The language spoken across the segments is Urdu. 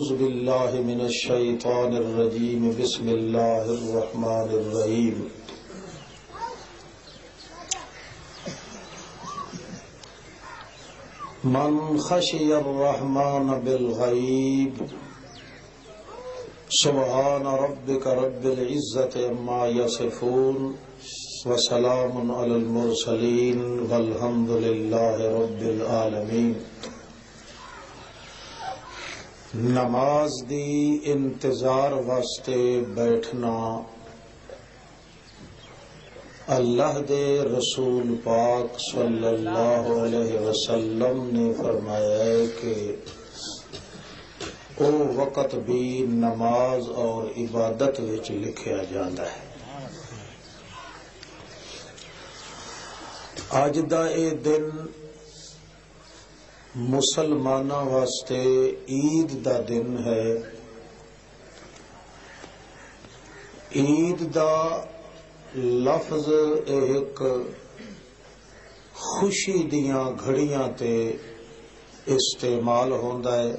أعوذ بالله من الشيطان الرجيم بسم الله الرحمن الرحيم من خشي الرحمن بالغيب سبحان ربك رب العزة عما يصفون وسلام على المرسلين والحمد لله رب العالمين۔ نماز دی انتظار واسطے بیٹھنا اللہ دے رسول پاک صلی اللہ علیہ وسلم نے فرمایا ہے کہ او وقت بھی نماز اور عبادت وچ لکھیا جاندا ہے۔ اج دا اے دن مسلماناں واسطے عید دا دن ہے۔ عید دا لفظ ایک خوشی دیاں گھڑیاں تے استعمال ہوندا ہے۔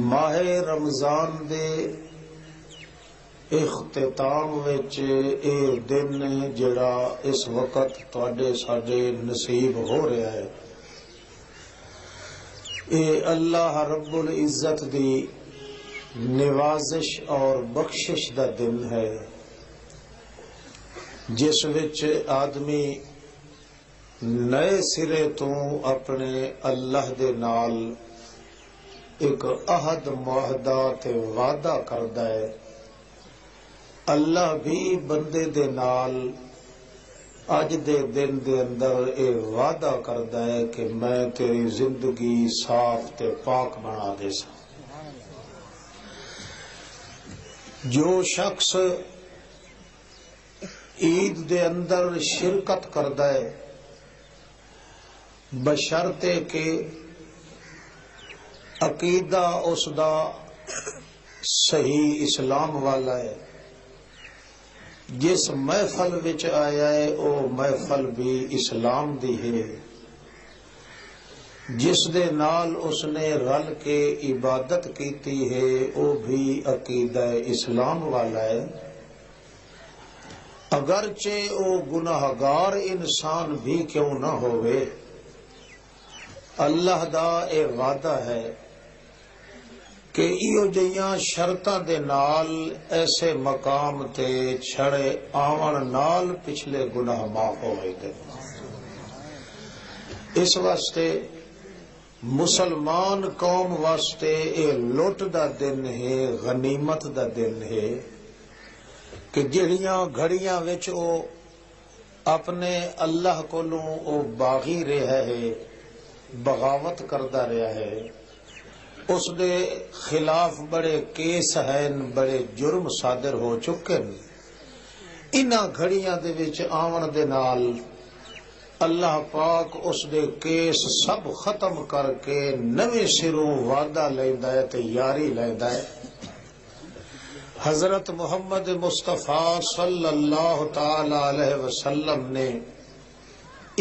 ماہ رمضان دے اختتام وچ اے دن جڑا اس وقت تواڈے ساڈے نصیب ہو رہا ہے، اے اللہ رب العزت دی نوازش اور بخشش دا دن ہے، جس وچ آدمی نئے سرے تو اپنے اللہ دے نال ایک عہد معاہدہ تے وعدہ کردا ہے۔ اللہ بھی بندے دے نال اج دے دن دے اندر اے وعدہ کردا ہے کہ میں تیری زندگی صاف تے پاک بنا دے سا۔ جو شخص عید دے اندر شرکت کردا ہے بشرطے کہ عقیدہ اس دا صحیح اسلام والا ہے، جس محفل وچ آیا ہے او محفل بھی اسلام دی ہے، جس دے نال اس نے رل کے عبادت کیتی ہے او بھی عقیدہ اسلام والا ہے، اگرچہ او گناہگار انسان بھی کیوں نہ ہوئے۔ اللہ دا اے وعدہ ہے کہ ایو جیاں شرطاں دے نال ایسے مقام تے چھڑے آون نال پچھلے گناہ معاف ہوئے گے۔ اس واسطے مسلمان قوم واسطے اے لوٹ دا دن ہے، غنیمت دا دن ہے کہ جڑیاں گھڑیاں وچ او اپنے اللہ کولوں او باغی رہا ہے، بغاوت کردا رہا ہے، اس دے خلاف بڑے کیس ہیں، بڑے جرم صادر ہو چکے ہیں۔ انہاں گھڑیاں دے وچ آون دے نال اللہ پاک اس دے کیس سب ختم کر کے نویں سروں وعدہ لیندا ہے تے یاری لیندا ہے۔ حضرت محمد مصطفیٰ صلی اللہ تعالی علیہ وسلم نے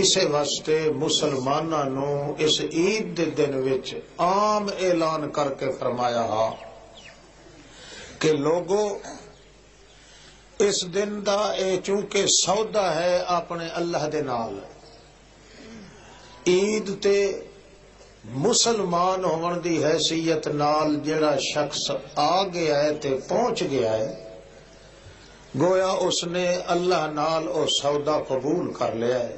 اسے واسطے مسلماناں نو اس عید دے دن وچ عام اعلان کر کے فرمایا ہا کہ لوگو اس دن دا اے چونکہ سودا ہے اپنے اللہ دے نال، عید تے مسلمان ہون دی حیثیت نال جڑا شخص آ گیا ہے تے پہنچ گیا ہے، گویا اس نے اللہ نال او سودا قبول کر لیا ہے۔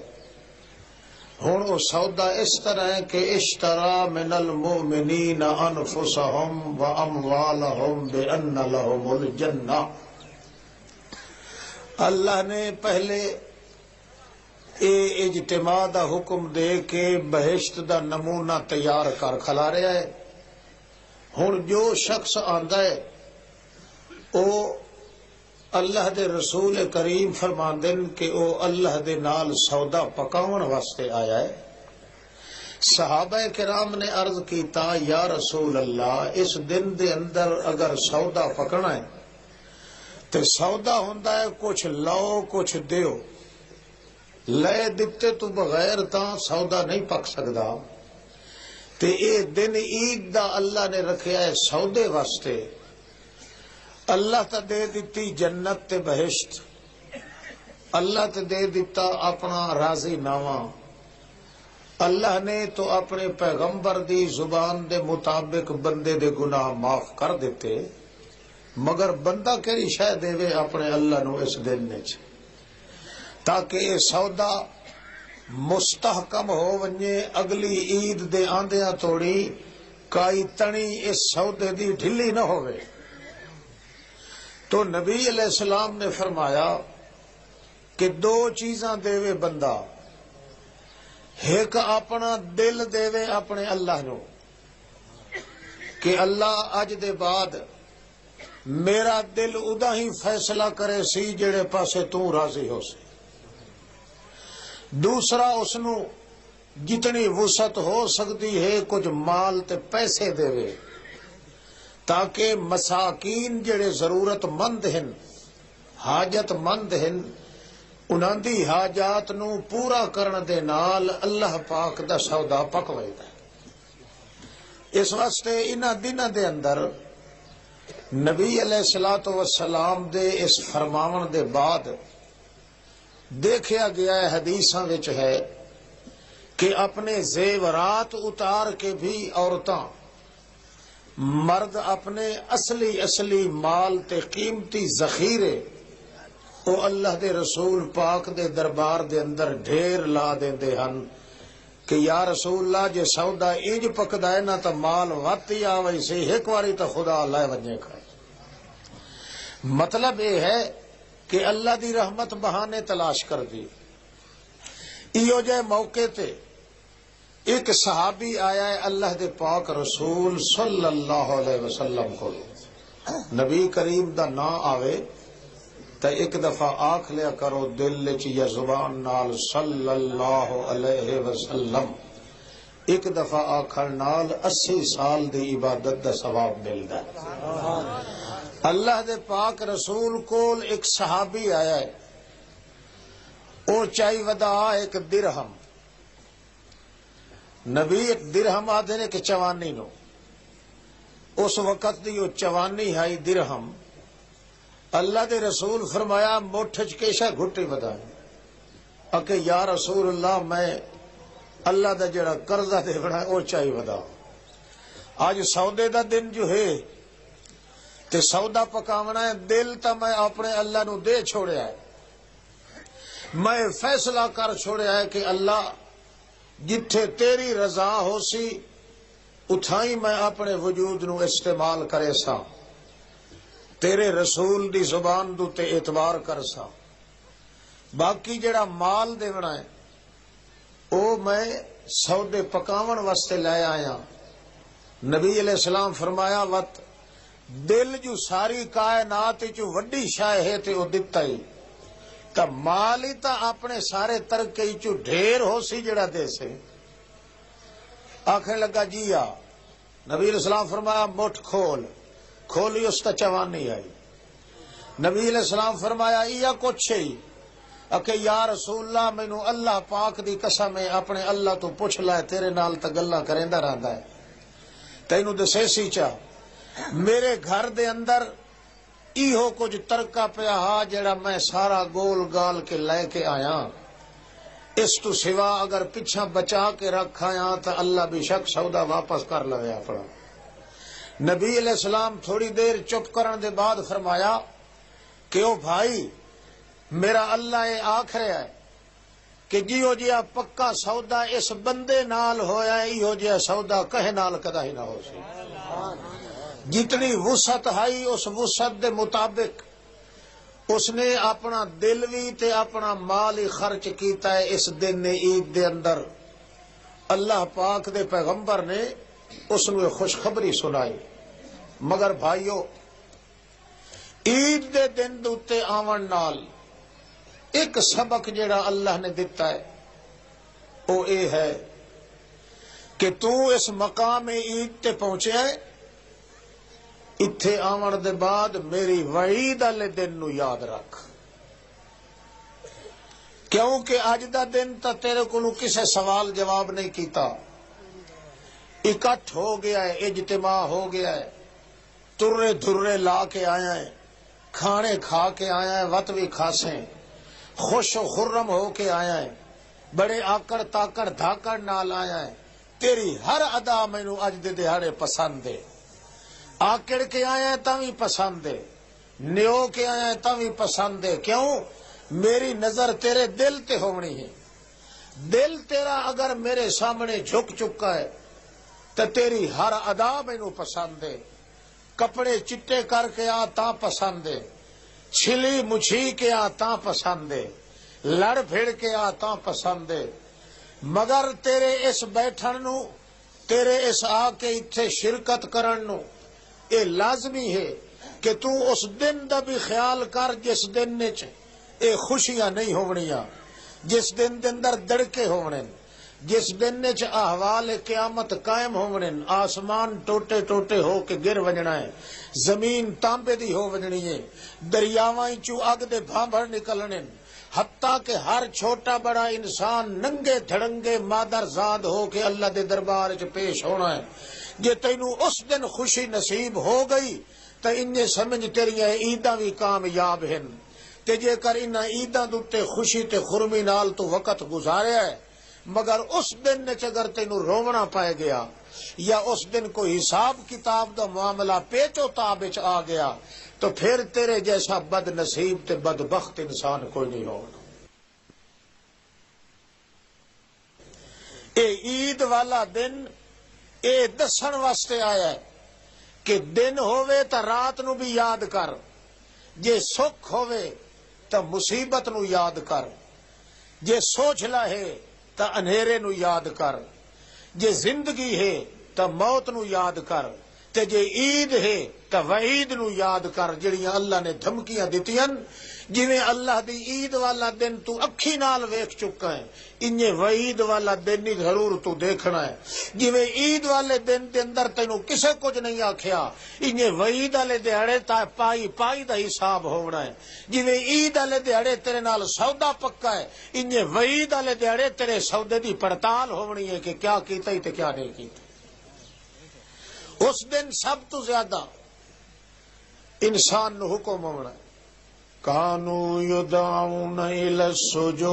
ہن او سودا اس طرح ہے کہ اشترا من المؤمنین انفسهم واموالهم بان لهم الجنہ، اللہ نے پہلے اے اجتماع دا حکم دے کے بہشت دا نمونہ تیار کر کھلا رہا ہے۔ ہن جو شخص آندا ہے او اللہ دے رسول کریم فرماندے کہ او اللہ دے نال سودا پکاون واسطے آیا ہے۔ صحابہ کرام نے عرض کیتا یا رسول اللہ، اس دن دے اندر اگر سودا پکنا ہے تے سودا ہوندا ہے کچھ لو کچھ دیو، لے دتے تو بغیر تاں سودا نہیں پک سکدا۔ تے اے دن عید دا اللہ نے رکھیا ہے سودے واسطے. اللہ تا دے دیتی جنت تے بہشت، اللہ تے دے دیتا اپنا راضی نامہ. اللہ نے تو اپنے پیغمبر دی زبان دے مطابق بندے دے گناہ معاف کر دیتے، مگر بندہ کیڑی شے دے اپنے اللہ نو اس دن وچ تاکہ یہ سودا مستحکم ہو ونجے اگلی عید دے آندیاں توڑی کائی تنی اس سودے دی ڈھلی نہ ہوئے. تو نبی علیہ السلام نے فرمایا کہ دو چیزاں دے بندہ، ایک اپنا دل دے اپنے اللہ نو کہ اللہ اج دے بعد میرا دل ادا ہی فیصلہ کرے سی جڑے پاسے تو راضی ہو سی. دوسرا اس نو جتنی وسعت ہو سکتی ہے کچھ مال تے پیسے دے تاکہ مساکین جڑے ضرورت مند ہیں، حاجت مند ہیں، انہاں دی حاجات نو پورا کرن دے نال اللہ پاک دا سودا پکوائدا ہے. اس واسطے انہاں دناں دے اندر نبی علیہ الصلوۃ والسلام دے اس فرماون دے بعد دیکھیا گیا ہے، حدیثاں وچ ہے کہ اپنے زیورات اتار کے بھی عورتاں مرد اپنے اصلی مال تے قیمتی ذخیرے او اللہ دے رسول پاک دے دربار دے اندر ڈھیر لا دیندے ہن کہ یا رسول اللہ جے سودا انج پکدا ہے نا تا مال وت ہی آوے سی، ایک واری تا خدا لے ونجے کھائے. مطلب یہ ہے کہ اللہ دی رحمت بہانے تلاش کر دی. ایو جے موقع تے ایک صحابی آیا ہے اللہ دے پاک رسول صلی اللہ علیہ وسلم کو، نبی کریم دا نا آوے تا ایک دفعہ آکھ لیا کرو دل وچ یا زبان نال صلی اللہ علیہ وسلم. ایک دفعہ آکھن نال 80 سال دی عبادت دا ثواب ملدا ہے. اللہ دے پاک رسول کول ایک صحابی آیا ہے، او چائی ودا ایک درہم. نبی ایک درہم آدھے نے کہ چوانی نو، اس وقت دی وہ چوانی ہائی درہم. اللہ دے رسول فرمایا موٹھج کیشا گھٹی بدائیں اکے یا رسول اللہ میں اللہ دا جڑا قرضہ دے بنا او چاہی ودا. آج سودے دا دن جو ہے تے سودا پکاونا ہے، دل تا میں اپنے اللہ نو دے چھوڑیا ہے، میں فیصلہ کر چھوڑیا ہے کہ اللہ جتھے تیری رضا ہو سی اتھائی میں اپنے وجود نو استعمال کرے سا، تیرے رسول دی زبان دو تے اعتبار کر سا. باقی جڑا مال دیونا ہے او میں سودے پکاون واسطے لے آیا. نبی علیہ السلام فرمایا وت دل جو ساری کائنات جو وڈی شے ہے تے او دتا ہی تا مال ہی تا اپنے سارے ترکے چو ڈھیر ہو سی جڑا دے سے. آنکھیں لگا جی آ. نبی علیہ السلام فرمایا مٹھ کھولی اس تا چوانی آئی. نبی علیہ السلام فرمایا یا کچھ ہی اکے یا رسول اللہ مینو اللہ پاک دی قسم ہے اپنے اللہ تو پوچھ لائے تیرے نال تا گلاں کریندا رہندا ہے تینو دسے سی چا میرے گھر دے اندر ایہو کچھ ترکا پیا ہا جڑا میں سارا گول گال کے لے کے آیا، اس تو سوا اگر پچھا بچا کے رکھایا تا اللہ بھی شک سودا واپس کر لوے اپنا. نبی علیہ السلام تھوڑی دیر چپ کرن دے بعد فرمایا کہ او بھائی میرا اللہ یہ آکھ رہا ہے کہ جیو جیا پکا سودا اس بندے نال ہویا ہے ایہو جیا سودا کہے نال کدا ہی نہ ہو سی. جتنی وسعت ہے اس وسعت دے مطابق اس نے اپنا دل بھی تے اپنا مال ہی خرچ کیتا ہے اس دن عید دے اندر. اللہ پاک دے پیغمبر نے اس نے خوشخبری سنائی. مگر بھائیو عید دے دن دوتے آون نال ایک سبق جڑا اللہ نے دیتا ہے وہ اے ہے کہ تو اس مقام عید تے پہنچے ہے، اتھے آون دے بعد میری وعید والے دن نو یاد رکھ، کیونکہ اج دا دن تا تیرے کو کسے سوال جواب نہیں کیتا. اکٹھ ہو گیا ہے، اجتماع ہو گیا ہے، ترے دھرے لا کے آیا ہے، کھانے کھا کے آیا ہے، وت بھی کھاسیں، خوش و خرم ہو کے آیا ہے، بڑے آکڑ تاکڑ دھاکڑ نال آیا ہے، تیری ہر ادا مینو اج دے دہاڑے پسند ہے، آکڑ کے آیا ہے تاں بھی پسند ہے، نیو کے آیا ہے تاں بھی پسند ہے، کیوں؟ میری نظر تیرے دل تے ہونی ہے، دل تیرا اگر میرے سامنے جھک چکا ہے تو تیری ہر ادا مینو پسند ہے، کپڑے چٹے کر کے آ تاں پسند ہے، چھلی مچھی کے آ تاں پسند ہے، لڑ پھڑ کے آ تاں پسند ہے، مگر تیرے اس بیٹھن نو، تیرے اس آ کے اتھے شرکت کرن نو اے لازمی ہے کہ تو اس دن دا بھی خیال کر جس دن وچ اے خوشیاں نہیں ہونیاں، جس دن دے اندر دڑکے ہونے، جس دن وچ احوال قیامت قائم ہونے، آسمان ٹوٹے ٹوٹے ہو کے گر وجنا ہے، زمین تانبے دی ہو وجنی ہے، دریاواں چوں اگ دے بھانبھڑ نکلنے، حتیٰ کہ ہر چھوٹا بڑا انسان ننگے دھڑنگے مادر زاد ہو کے اللہ دے دربار وچ پیش ہونا ہے۔ جے تینوں اس دن خوشی نصیب ہو گئی تو انہیں سمجھ تیریاں عیداں بھی کامیاب ہیں، تے جے کر انہاں عیداں دوتے خوشی تے خرمی نال تو وقت گزاریا ہے، مگر اس دن وچ اگر تینوں رونا پائے گیا یا اس دن کوئی حساب کتاب دا معاملہ پیچو تاب وچ آ گیا تو پھر تیرے جیسا بد نصیب تے بدبخت انسان کوئی نہیں ہوگا۔ اے عید والا دن اے دسن واسطے آیا ہے کہ دن ہووے تا رات نو بھی یاد کر، جے سکھ ہووے تا مصیبت نو یاد کر، جے سوچ لائے تا انہیرے نو یاد کر، جے زندگی ہے تا موت نو یاد کر، تے جے عید ہے تا وعید نو یاد کر جڑیاں اللہ نے دھمکیاں دتیاں۔ جویں اللہ دی عید والا دن تو اکھی نال ویکھ چکا ہے، انہیں وعید والا دن ہی ضرور تو دیکھنا ہے۔ جویں عید والے دن دے اندر تینوں کسے کچھ نہیں آکھیا، انہیں وعید والے دیہڑے تا پائی پائی دا حساب ہونا ہے۔ جویں عید والے دیہڑے تیرے نال سودا پکا ہے، انہیں وعید والے دیہڑے تیرے سودے دی پڑتال ہونی ہے کہ کیا کیتا ہی تے کیا نہیں کیتا۔ اس دن سب تو زیادہ انسان نو حکم ہونا ہے، کانو یدعون الی السجود،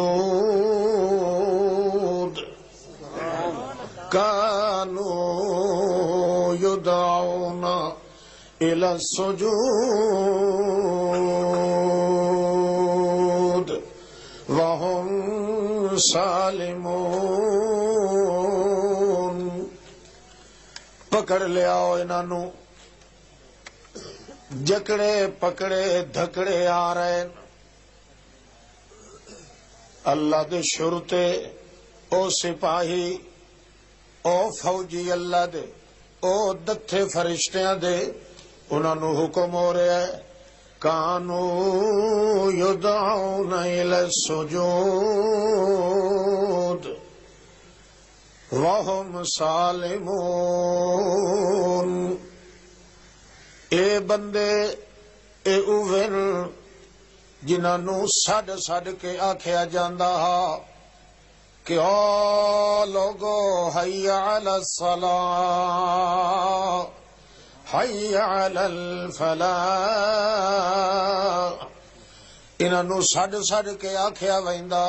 کانو یدعون الی السجود وهم سالمون۔ پکڑ لیا انہاں نو، جکڑے پکڑے دھکڑے آ رہے، اللہ دے شرطے او سپاہی او فوجی اللہ دے او دتھے فرشتیاں دے، انہاں نو حکم ہو رہا ہے کانو یدعون الی السجود وهم سالمون۔ اے بندے اے اوہن جنہاں نو سڈ سڈ کے آکھیا جاندا ہا کہ او لوگو حی علی الصلاۃ حی علی الفلاح، انہاں نو سڈ سڈ کے آکھیا ویندا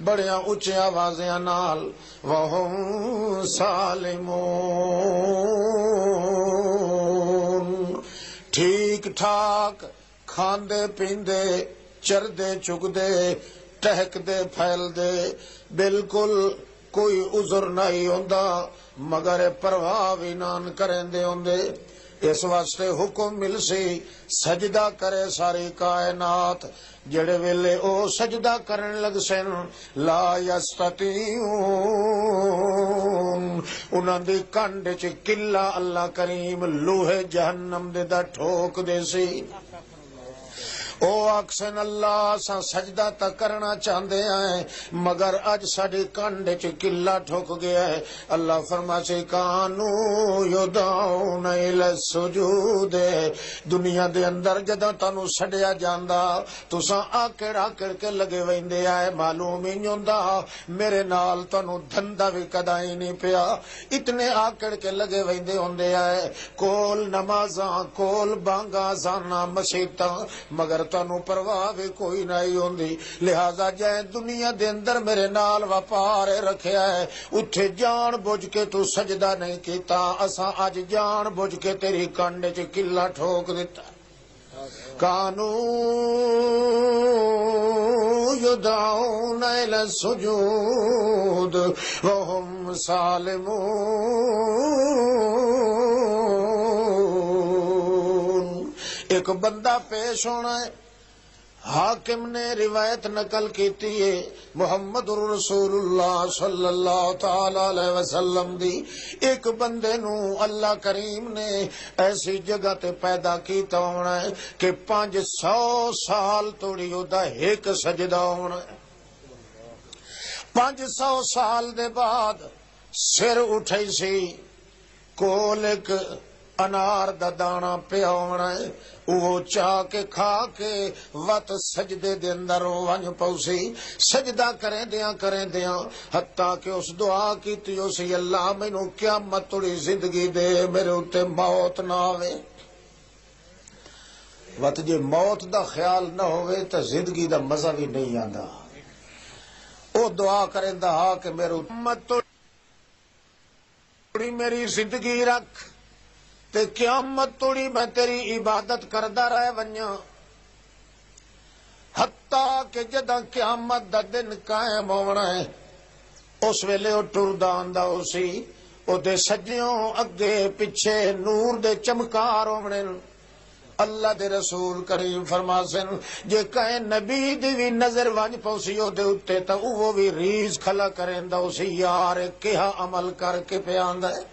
بڑیاں اچھی آوازیاں نال وہم سالمون، ٹھیک ٹھاک کھاندے پیندے چردے چگدے ٹہکدے پھیلدے، بالکل کوئی عذر نہیں ہوندا مگر پرواہ بھی نان کریندے ہوندے۔ اس واسطے حکم مل سی سجدہ کرے ساری کائنات، جڑے ویلے او سجدہ کرن لگ سن لا یستطیعون، انہاں دی کنڈ چ کلا اللہ کریم لوہے جہنم دے دا ٹھوک دے سی۔ او آکسن اللہ سا سجدہ تا کرنا چاہندے ہیں مگر اج ساڈی کنڈ چ کلا ٹھک گیا ہے. اللہ فرماتے کانو یدعون الی السجود. دنیا دے اندر جداں تانوں چھڈیا جاندا تساں آکڑ آکڑ کے لگے ویندے آئے. معلوم ہی نہیں ہوندا میرے نال تانوں دھندا وی کدائی نہیں پیا. اتنے آکڑ کے لگے ویندے ہوندے آئے کول نمازاں کول بانگاں زانا مسیتاں مگر تانوں پرواہ بھی کوئی نہیں ہوندی. لہذا جائیں دنیا دے اندر میرے نال وپارے رکھیا ہے اتھے جان بوجھ کے تو سجدہ نہیں کیتا. اساں اج جان بوجھ کے تیری کنڈ چ کلا ٹھوک دیتا. کانو یدعون الی السجود وهم سالمون. ایک بندہ پیش ہونا ہے حاکم نے روایت نقل کیتی ہے محمد رسول اللہ صلی اللہ تعالی علیہ وسلم دی. ایک بندے نو اللہ کریم نے ایسی جگہ تے پیدا کیتا ہونا ہے کہ 500 سال توڑی اودا ایک سجدہ ہونا ہے. 500 سال دے بعد سر اٹھائی سی کول ایک انار دا دانا پیا ہونا ہے وہ چاہ کے کھا کے وت سجدے دے اندر ونج پوسی. سجدہ کریں دیاں حتیٰ کہ اس دعا کیتی اسی اللہ مینوں قیامت توڑی زندگی دے میرے اتے موت نہ آوے. وت جے موت دا خیال نہ ہوئے تو زندگی دا مزہ بھی نہیں آندا. او دعا کریں دا کہ میرے امت توڑی میری زندگی رکھ تے قیامت توڑی میں تیری عبادت کردا رہ ونجاں حتیٰ کہ جداں قیامت دا دن قائم ہونا ہے اس ویلے او ٹردا آندا اسی او دے سجیوں اگے پیچھے نور دے چمکار ہونے. اللہ دے رسول کریم فرماسن جے کہیں نبی دی بھی نظر ونج پوسی او دے اتے تا وہ بھی ریز کھلا کریندا اسی یار کیا عمل کر کے پیاندا ہے.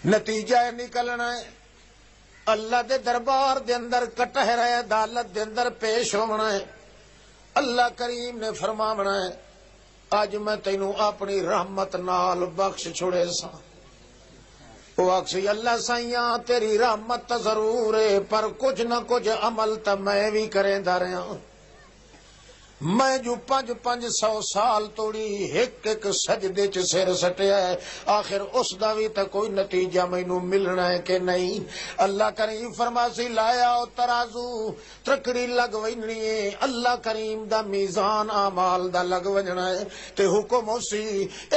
نتیجہ نکلنا ہے اللہ دے دربار دے اندر کٹہر عدالت دے اندر پیش ہونا ہے. اللہ کریم نے فرماونا ہے اج میں تینوں اپنی رحمت نال بخش چھڑے سا. وہ آکسی اللہ سائیاں تیری رحمت تا ضرور ہے پر کچھ نہ کچھ عمل تا میں بھی کریں دا رہا. میں جو 500 سال توڑی ایک ایک سجدے چ سر سٹیا ہے آخر اس دا بھی تا کوئی نتیجہ مینوں ملنا ہے کہ نہیں. اللہ کریم فرماسی لایا او ترازو ترکڑی لگ وینی ہے. اللہ کریم دا میزان اعمال دا لگ وجنا ہے تے حکم اسی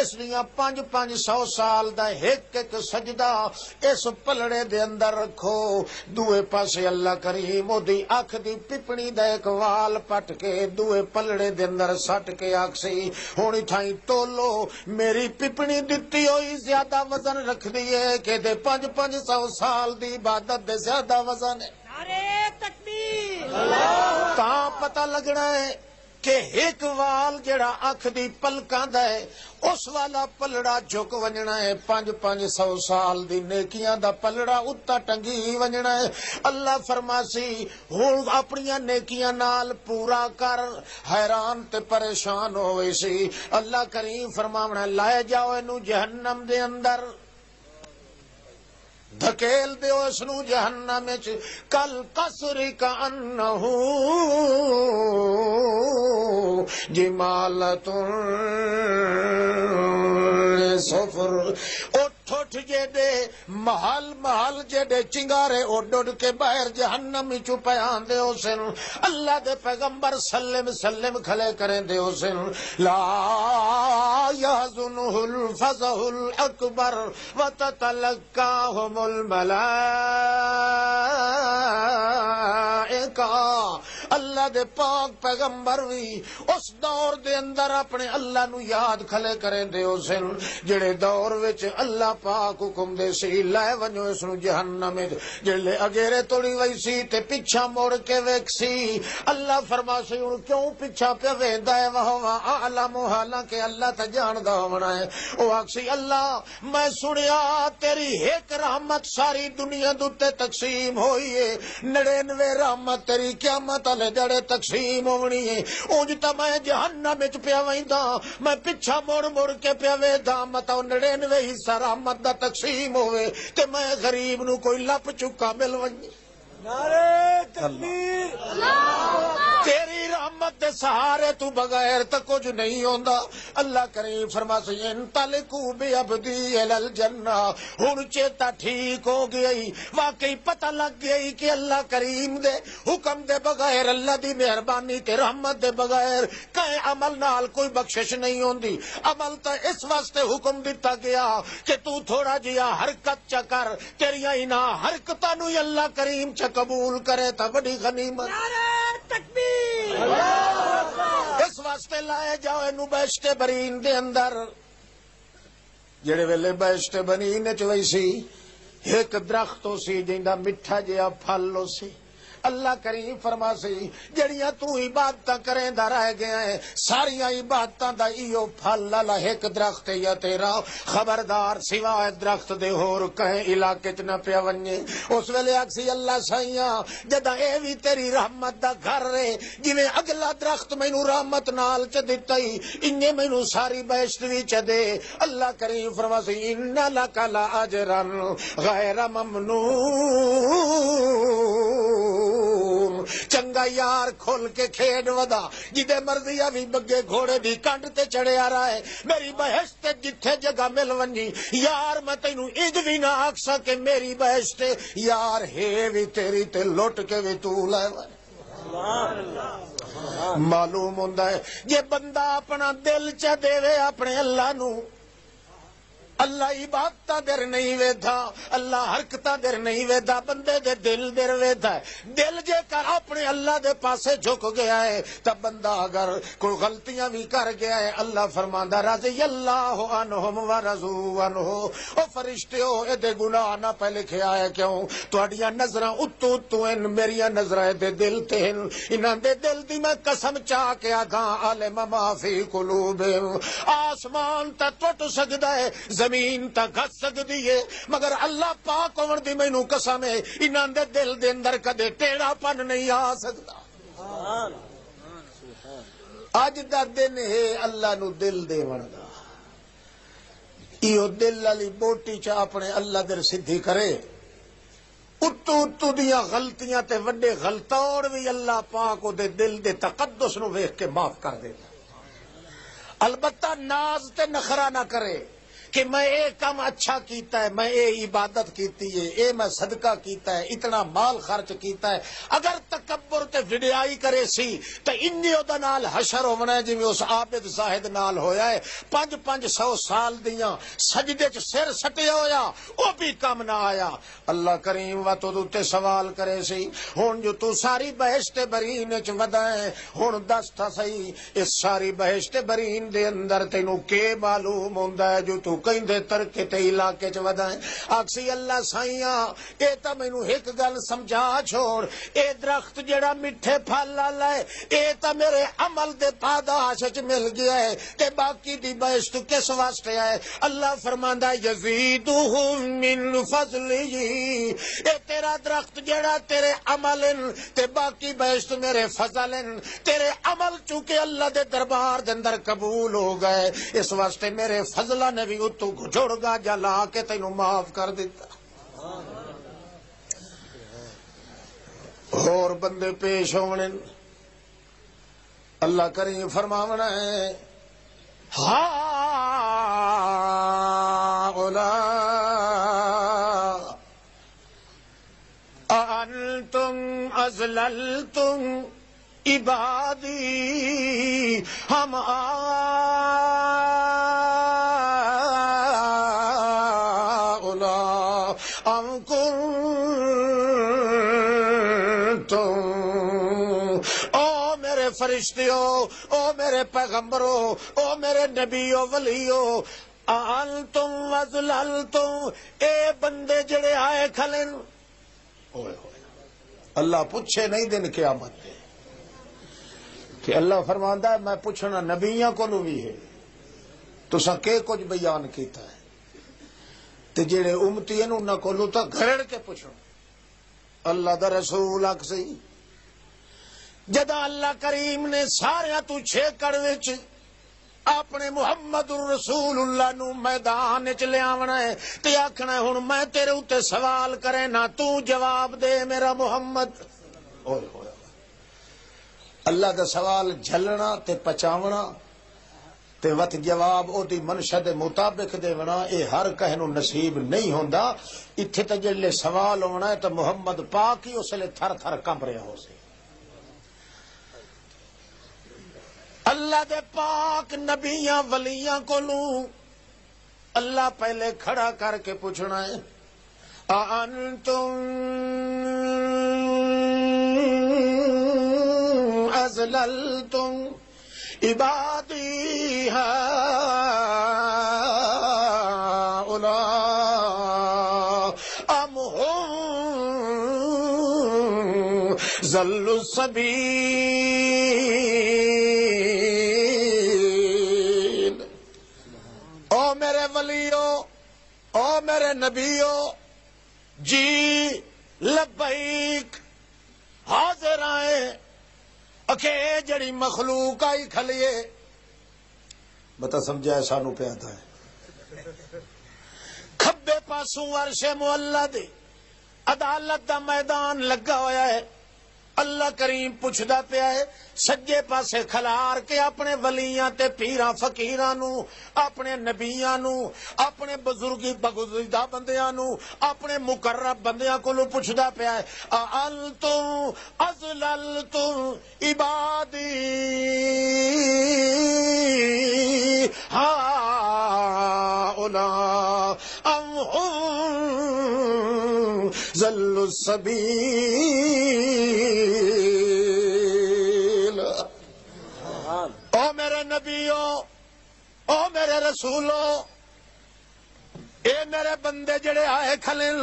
اس لیے 500 سال دا ایک ایک سجدہ اس پلڑے دے اندر رکھو. دوے پاسے اللہ کریم او دی اکھ دی پپڑی دا ایک وال پٹ کے دوے پلڑے دے اندر سٹ کے آکسی ہونی ٹھائیں تولو میری پپنی دتی ہوئی زیادہ وزن رکھ دیئے کہ دے 500 سال دی عبادت دے زیادہ وزن ہے. نعرہ تکبیر تاں پتہ لگنا ہے کہ ایک وال جڑا اکھ دی پلکاں دا ہے اس والا پلڑا جھک ونجنا ہے. 500 سال دی نیکیاں دا پلڑا اتا ٹنگی ونجنا ہے. اللہ فرماسی ہوں اپنیاں نیکیاں نال پورا کر حیران تے پریشان ہوئے سی. اللہ کریم فرماونا لائے جاؤ اینو جہنم دے اندر دھکیل دیو اس نو جہنم وچ کل قصری کا انہو جمالت سفر اٹھ جے دے محل جے دے چنگارے اڈ کے باہر جہنم چو پیان دے حسن. اللہ دے پیغمبر سلم کھلے کریں دے حسن لا یحزنہ الفزع الاکبر وتتلقاہم الملائکہ. اللہ اللہ دے پاک پیغمبر بھی اس دور دے اندر اپنے اللہ نو یاد کھلے کریں دے ہو سن جڑے دور وچ اللہ پاک حکم دے سی لے ونجو اس نو جہنم جڑے اگیرے توڑی وئی سی تے پیچھا موڑ کے ویک سی اللہ فرما سی ہن کیوں پیچھا پہ ویندا ہے وہوا اعلم حالانکہ اللہ تے جاندا ہونا ہے او آکسی اللہ میں سنیا تیری ایک رحمت ساری دنیا دوتے تقسیم ہوئی ہے 99 رحمت تیری قیامت والے جڑے تقسیم ہونی ہے اونج تے میں جہنم وچ پیا ویندا میں پیچھا موڑ موڑ کے پیا ویندا متا 99 حصہ رحمت دا تقسیم ہوئے تے میں غریب نو کوئی لپ چکا مل ونجے نعرہ تکبیر تیری رحمت دے سہارے تو بغیر تا کچھ نہیں ہوندا اللہ کریم فرما سی انطلقو بی عبدی الالجنہ ہن چیتا ٹھیک ہو گئی واقعی پتہ لگ گئی کہ اللہ کریم دے حکم دے بغیر اللہ دی مہربانی تے رحمت دے بغیر کہیں عمل نال کوئی بخشش نہیں ہوندی عمل تا اس واسطے حکم دیتا گیا کہ تو تھوڑا جیا حرکت چا کر تیریاں انہا حرکتاں نو اللہ کریم چا قبول کرے تا بڑی غنیمت تکبیر اس واسطے لائے جاؤ اینو بہشت برین دے اندر جڑے ویلے بہشت برین وچ وئی سی ایک درخت ہو سی جیندا میٹھا جہا پھل ہو سی اللہ کریم فرما سی جڑیاں تو عبادتاں کریں دا رہ گیا ہے ساریاں عبادتاں دا ایو پھل لالا ایک درخت یا تیرا خبردار سوائے درخت دے ہور کہیں علاقے چ نہ پیا ونجے اس ویلے آکسی اللہ سائیاں جدا اے وی تیری رحمت دا گھر رے جویں اگلا درخت مینوں رحمت نال چ دتا ہی انہیں مینوں ساری بہشت وی چ دے اللہ کریم فرما سی ان لک لاجرا غیر ممنون چنگا یار کھول کے کھیڈ ودا جدے مرضی بھی بگے گھوڑے دی کنڈ تے چڑھے آ رہا ہے میری بہشت جتھے جگہ مل ونجی یار میں تینوں اج بھی نہ آکسا کہ میری بہشت یار ہے بھی تیری تے لٹ کے بھی تو لے ون معلوم ہوندا ہے یہ بندہ اپنا دل چا دے وے اپنے اللہ نو اللہ عبادتہ در نہیں ویدھا اللہ حرکتہ در نہیں ویدھا بندے دے دل در ویدھا ہے دل جے کر اپنے اللہ دے پاسے جھک گیا ہے تب بندہ اگر کوئی غلطیاں بھی کر گیا ہے اللہ فرماندہ رضی اللہ عنہم و رضو عنہ او فرشتیو اے دے گناہ نہ پہ لکھے آئے کیوں توڑیاں نظرہ اتو اتو ان میریاں نظرہ دے دل تہن انہاں دے دل دی میں قسم چاہ کے آگاں عالم ما فی قلوب آسمان تا ٹوٹ سکدا ہے زمین تا گھس سکدی ہے مگر اللہ پاک عمر دی مینوں قسم ہے انہاں دے دل دے اندر کدے ٹیڑھا پن نہیں آ سکدا اج دا دن ہے اللہ نو دل دیون دا ایو دل والی بوٹی چ اپنے اللہ در سدھی کرے اتو اتو دیاں غلطیاں تے وڈے غلطوڑ بھی اللہ پاک او دے دل دے تقدس نو ویکھ کے معاف کر دیتا البتہ ناز تے نخرا نہ کرے کہ میں اے کام اچھا کیتا ہے میں اے عبادت کیتی ہے اے میں صدقہ کیتا ہے اتنا مال خرچ کیتا ہے اگر تکبر تے وڈیائی کرے سی تے انی او دا نال حشر ہونا ہے جویں اس عابد زاہد نال ہویا ہے 500 سال دیاں سجدے چ سر سٹیا ہویا او بھی کام نہ آیا اللہ کریم وا تو تے سوال کرے سی ہن جو تو ساری بہشت برین وچ ودا ہے ہن دس تا صحیح اس ساری بہشت برین دے اندر تینوں کی معلوم ہوندا ہے جو تو کہندے ترکے تے علاقے چ ودائیں آکسی اللہ سائیاں اے تا مینوں ایک گل سمجھا چھوڑ اے درخت جڑا میٹھے پھل والا ہے اے تا میرے عمل دے پاداش وچ مل گیا ہے تے باقی دی بہشت کس واسطے ہے اللہ فرماندا یزیدہم من فضلہ اے تیرا درخت جڑا تیرے عمل تے باقی بہشت میرے فضل تیرے عمل چونکہ اللہ دے دربار دے اندر قبول ہو گئے اس واسطے میرے فضلہ نے بھی تو جھڑ گا جلا کے تینوں معاف کر دیتا اور بندے پیش ہونے اللہ کریم فرماونا ہے انتم ازللتم عبادی ہم فرشتیو، او میرے پیغمبرو، او میرے نبیو ولیو، انتم وزللتم، اے بندے جڑے آئے کھلن، اوئے ہوئے اللہ پوچھے نہیں دن قیامت دے کہ اللہ فرماندا ہے میں پوچھنا نبیاں کو بھی ہے تساں کہ کچھ بیان کیتا ہے تے جڑے امتی ہیں انہاں کولوں تاں گھرڑ کے پوچھو اللہ دا رسول اک سی جدا اللہ کریم نے سارے تو چھیکڑ وچ اپنے محمد رسول اللہ نو میدان وچ لے آونا ہے تے آکھنا ہے ہن میں تیرے اوتے سوال کرے نا تو جواب دے میرا محمد اوئے ہوئے اللہ دا سوال جھلنا تے پچاونا تے وت جواب او دی منشا دے مطابق دیونا اے ہر کہے نو نصیب نہیں ہوندا ایتھے تے جڑے سوال ہونا ہے تے محمد پاک ہی اس لے تھر تھر کمب رہا ہو سی اللہ دے پاک نبیاں ولیاں کولوں اللہ پہلے کھڑا کر کے پوچھنا ہے انتم ازللتم عبادی هؤلاء ام هم ضلوا السبیل او میرے ولیو او میرے نبیو جی لبیک حاضر آئے اکھے جڑی مخلوق آئی کھلیے بتا سمجھا سانو پہ آتا ہے کھبے پاسوں عرش معلی دے عدالت دا میدان لگا ہویا ہے اللہ کریم پوچھدا پیا ہے سجے پاسے کھلار کے اپنے ولیاں تے پیراں فقیراں نو اپنے نبیاں نو اپنے بزرگی بگزیدہ بندیاں نو اپنے مقرب بندیاں کولو پوچھدا پیا ہے انتم ازللتم عبادی هؤلاء ام هم ضلوا السبیل او میرے نبیو او میرے رسولو اے میرے بندے جڑے آئے کھلن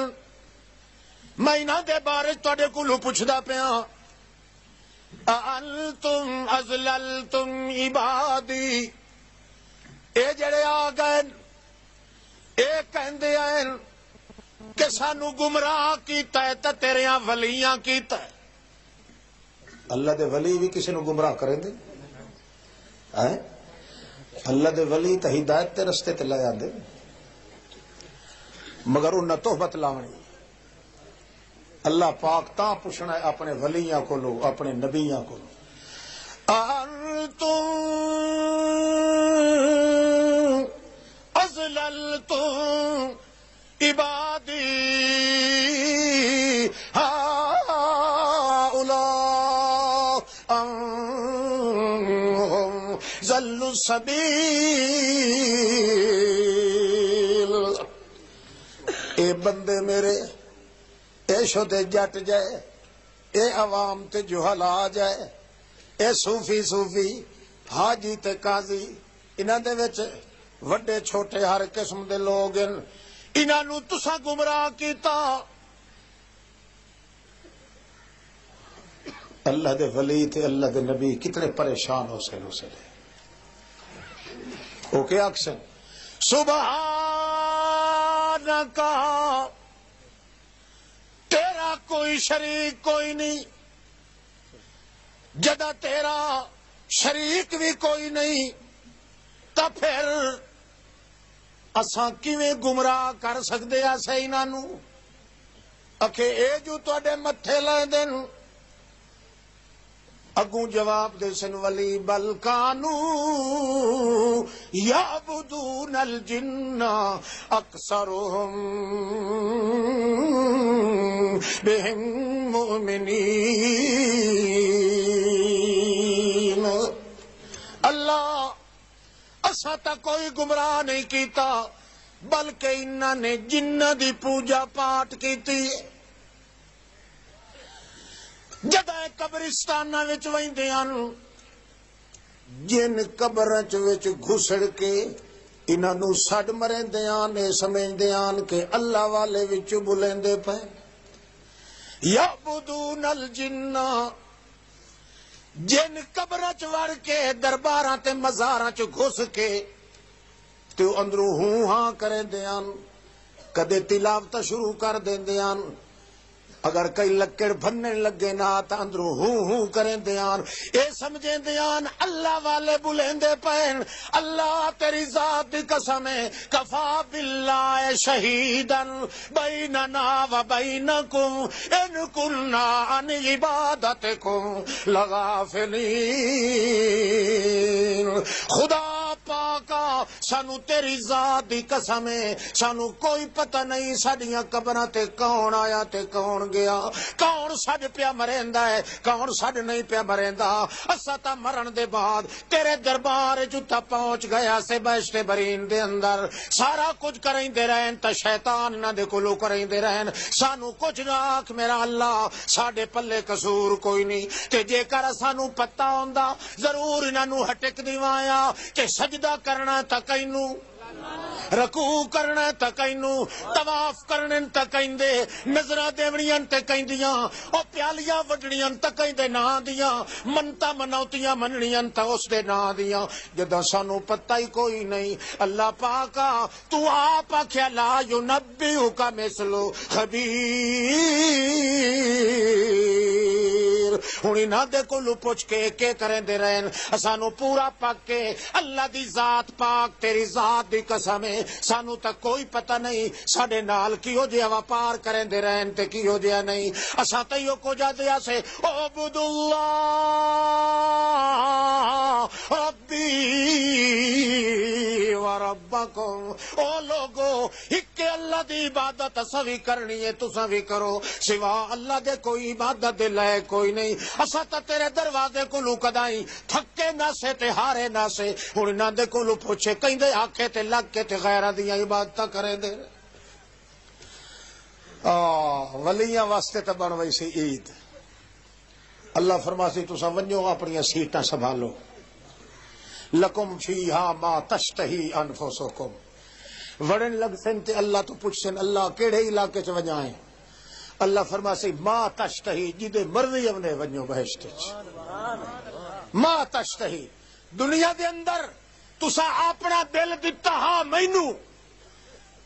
میں انہاں دے بارے تواڈے کولوں پوچھدا پیا انتم ازللتم عبادی اے جڑے آ گئے اے کہندے ہیں کہ سانو گمراہ کیتا ہے تے تیریاں ولیاں کیتا ہے اللہ دے ولی بھی کسی نو گمراہ کریں دے اللہ دے ولی تے ہدایت تے رستے تے لے آندے مگر انہاں تہمت لاونی اللہ پاک تاں پوچھنا ہے اپنے ولیاں کولو اپنے نبیاں کولو انتم ازللتم عبادی هؤلاء ام هم ضلوا السبیل اے بندے میرے اے شدے جٹ جائے اے عوام تے جہلا جائے اے صوفی حاجی تے قاضی انہاں دے وچ وڈے چھوٹے ہر قسم دے لوگ انہاں نو تساں گمراہ کیتا اللہ دے ولی تے اللہ دے نبی کتنے پریشان ہو سکے او کیا اکثر سبحانک تیرا کوئی شریک کوئی نہیں جدا تیرا شریک بھی کوئی نہیں تا پھر اساں کیویں گمراہ کر سکدے اسے انہاں نو اکھے اے جو تواڈے متھے لے دین اگوں جواب دے سن ولی بل کانو یعبدون الجن اکثرهم بهم مؤمنین اللہ اساں تا کوئی گمراہ نہیں کیتا بلکہ انہاں نے جنہ دی پوجا پاٹ کیتی جدائے قبرستانہ وچ ویندے ہن جن قبراں وچ گھسڑ کے انہاں نو سڈ مریندیاں نے سمجھدیاں کہ اللہ والے وچ بلیندے پے یعبدون الجن جن قبراں وڑ کے درباراں تے مزاراں گھس کے تے اندروں ہوں ہاں کریندیاں کدے تلاوت شروع کر دیندیاں اگر کئی لکڑ بھنن لگے نا تا اندروں ہوں کریں دیان اے سمجھیں دیان اللہ والے بلیندے پین اللہ تیری ذات دی قسم ہے کفا باللہ شہیدن بیننا و بینکم ان کننا عن عبادتکم لغافلین خدا پاکا سانو تیری ذات دی قسم ہے سانو کوئی پتہ نہیں ساڈیاں قبراں تے کون آیا تے کون گیا کون سڈ پیا مریندا ہے کون سڈ نہیں پیا مریندا اسا تا مرن دے بعد تیرے دربار جتا پہنچ گیا سے بہشت برین دے اندر سارا کچھ کریندے رہن تا شیطان نہ دے کولو کریندے رہن سانو کچھ نہ آکھ میرا اللہ ساڈے پلے قصور کوئی نہیں تے جے کر سانو پتہ ہوندا ضرور انہاں نو ہٹک دیوایا کہ سجدہ کرنا تا کینو رکوع کرنا تا کینو طواف کرنے تا کیندے نظراں دیونیاں تے کیندیاں او پیالیاں وڈنیاں تا کیندے نا دیاں منتا منوتیاں مننیاں تا اس دے نا دیاں جدوں سانو پتہ ہی کوئی نہیں اللہ پاکا تو آپ آکھیا لا ینبئک مثل خبیر ہن انہاں دے کولوں پوچھ کے کریں دے رہن سانو پورا پاک کے اللہ دی ذات پاک تیری ذات دی قسم ہے سانو تک کوئی پتہ نہیں ساڈے نال کیو جہا وپار کریں دے رہن تے کیو جہا نہیں اساں تیو کو جا دیا سے عبد اللہ ربی و ربکم او لوگو ایک اللہ دی عبادت اساں وی کرنی ہے تساں وی کرو سوا اللہ دے کوئی عبادت دے لائے کوئی نہیں اساں تے تیرے دروازے کولوں کدائی تھکے نہ سے تے ہارے نہ سے ہن نہ دے کولوں پوچھے کہندے آکھے تے لگ کے تے غیراں دیاں عبادتاں کرے دے ولیاں واسطے تے بن وئی سی عید اللہ فرماسی تساں ونجو اپنی سیٹاں سنبھالو لکم فیہا ما تشتہی انفسکم وڑن لگ سن تے اللہ تو پوچھن اللہ کیڑے علاقے چ ونجائیں اللہ فرماسی ما تشتہی جدے مرضی اونے ونجو بہشت چ ما تشتہی دنیا دے اندر تسا اپنا دل دتا ہاں مینو